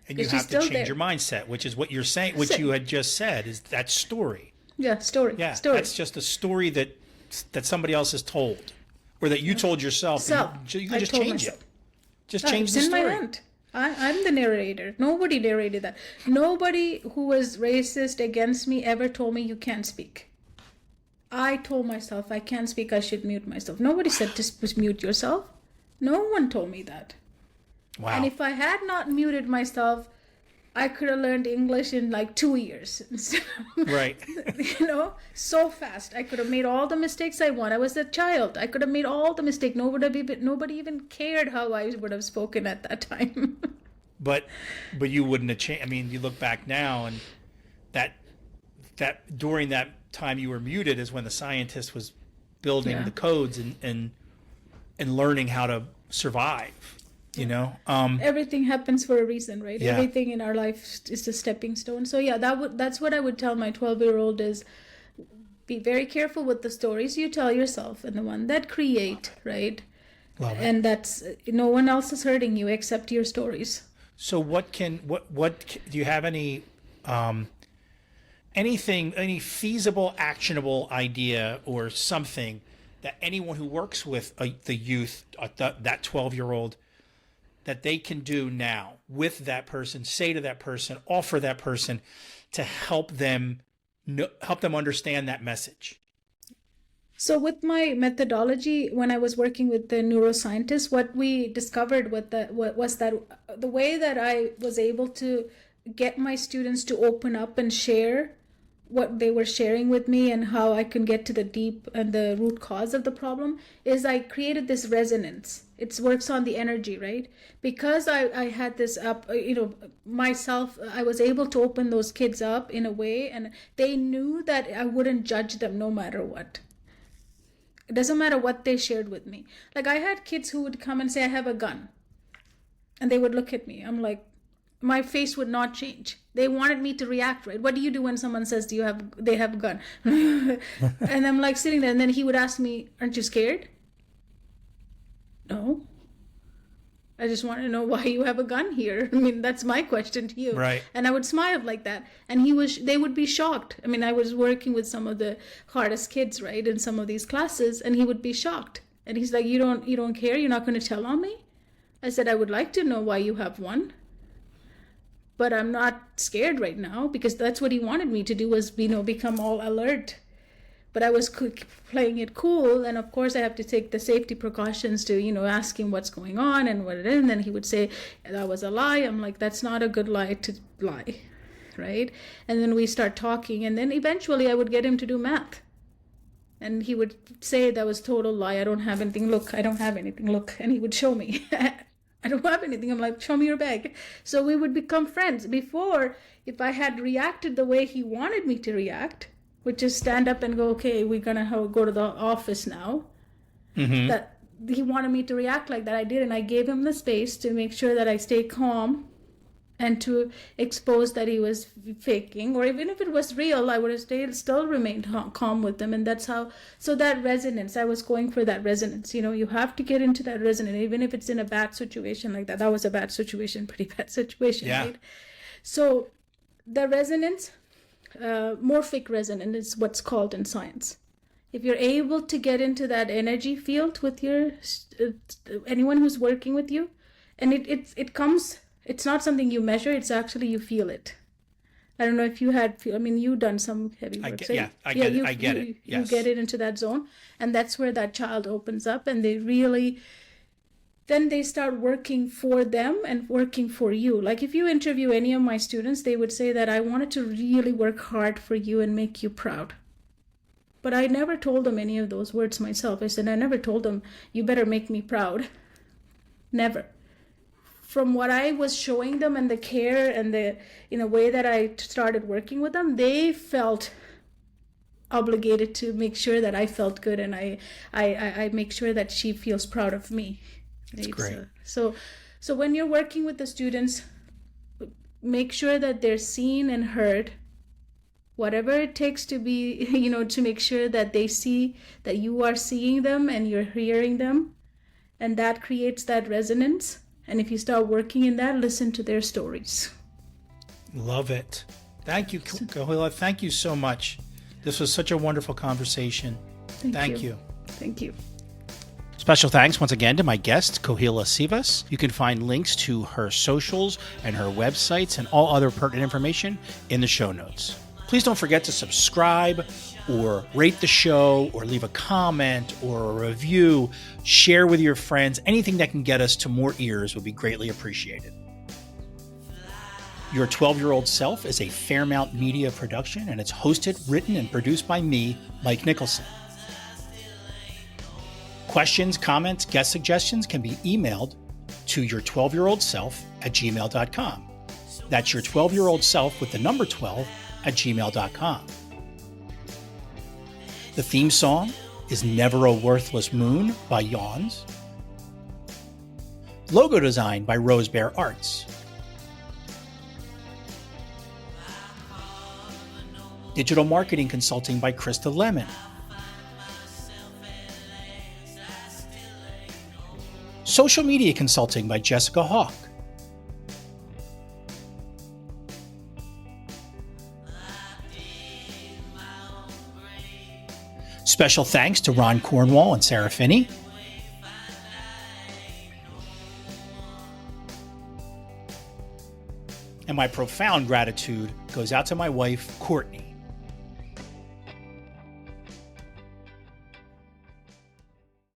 And you have to change your mindset, which is what you're saying, which you had just said, is that story. Yeah, story. Yeah, story. That's just a story that somebody else has told, or that you told yourself. So, you can just change it. Just change the story. story. It's in my hand. I'm the narrator. Nobody narrated that. Nobody who was racist against me ever told me you can't speak. I told myself I can't speak, I should mute myself. Nobody said just mute yourself. No one told me that. Wow. And if I had not muted myself, I could have learned English in like 2 years. Right. So fast. I could have made all the mistakes I want. I was a child. I could have made all the mistakes. Nobody even cared how I would have spoken at that time. But you wouldn't have changed. I mean, you look back now, and that during that time you were muted is when the scientist was building the codes and learning how to survive. Everything happens for a reason, right? Yeah. Everything in our life is a stepping stone. So yeah, that's what I would tell my 12-year-old is, be very careful with the stories you tell yourself and the one that create, right? Love it. And that's, no one else is hurting you except your stories. So what do you have any any feasible, actionable idea or something that anyone who works with the youth, that 12-year-old, that they can do now with that person, say to that person, offer that person to help them understand that message? So with my methodology, when I was working with the neuroscientists, what we discovered was that the way that I was able to get my students to open up and share what they were sharing with me and how I can get to the deep and the root cause of the problem is I created this resonance. It works on the energy, right? Because I had this up, myself, I was able to open those kids up in a way, and they knew that I wouldn't judge them no matter what. It doesn't matter what they shared with me. Like, I had kids who would come and say, I have a gun. And they would look at me. I'm like, my face would not change. They wanted me to react, right? What do you do when someone says, they have a gun? And I'm like sitting there, and then he would ask me, aren't you scared? No. I just want to know why you have a gun here. I mean, that's my question to you. Right. And I would smile like that. And they would be shocked. I mean, I was working with some of the hardest kids, right, in some of these classes, and he would be shocked. And he's like, you don't care? You're not going to tell on me? I said, I would like to know why you have one. But I'm not scared right now, because that's what he wanted me to do, was, become all alert. But I was playing it cool, and of course I have to take the safety precautions to, ask him what's going on and what it is, and then he would say, that was a lie. I'm like, that's not a good lie to lie, right? And then we start talking, and then eventually I would get him to do math. And he would say, that was total lie. I don't have anything. Look, I don't have anything. Look. And he would show me. I don't have anything. I'm like, show me your bag. So we would become friends. Before, if I had reacted the way he wanted me to react, which is stand up and go, okay, we're going to go to the office now. Mm-hmm. he wanted me to react like that. I did, and I gave him the space to make sure that I stay calm and to expose that he was faking, or even if it was real, I would have still remained calm with them. And that's how, so that resonance, I was going for that resonance. You have to get into that resonance, even if it's in a bad situation like that. That was a bad situation, pretty bad situation, Yeah. right? So the resonance, morphic resonance is what's called in science. If you're able to get into that energy field with your anyone who's working with you, and it comes, it's not something you measure, it's actually you feel it. I don't know if you you've done some heavy work. I get it. Yes. You get it into that zone, and that's where that child opens up, and then they start working for them and working for you. Like if you interview any of my students, they would say that I wanted to really work hard for you and make you proud. But I never told them any of those words myself. I never told them, you better make me proud. Never. From what I was showing them and the care and the way that I started working with them, they felt obligated to make sure that I felt good, and I make sure that she feels proud of me. That's great. So when you're working with the students, make sure that they're seen and heard. Whatever it takes to be, to make sure that they see that you are seeing them and you're hearing them, and that creates that resonance. And if you start working in that, listen to their stories. Love it. Thank you, Kohila. Thank you so much. This was such a wonderful conversation. Thank you. Thank you. Special thanks once again to my guest, Kohila Sivas. You can find links to her socials and her websites and all other pertinent information in the show notes. Please don't forget to subscribe or rate the show or leave a comment or a review. Share with your friends. Anything that can get us to more ears would be greatly appreciated. Your 12-Year-Old Self is a Fairmount Media production, and it's hosted, written, and produced by me, Mike Nicholson. Questions, comments, guest suggestions can be emailed to your12yearoldself@gmail.com. That's your 12-year-old self with the number 12 at gmail.com. The theme song is Never a Worthless Moon by Yawns. Logo design by Rose Bear Arts. Digital marketing consulting by Krista Lemon. Social media consulting by Jessica Hawk. Special thanks to Ron Cornwall and Sarah Finney. And my profound gratitude goes out to my wife, Courtney.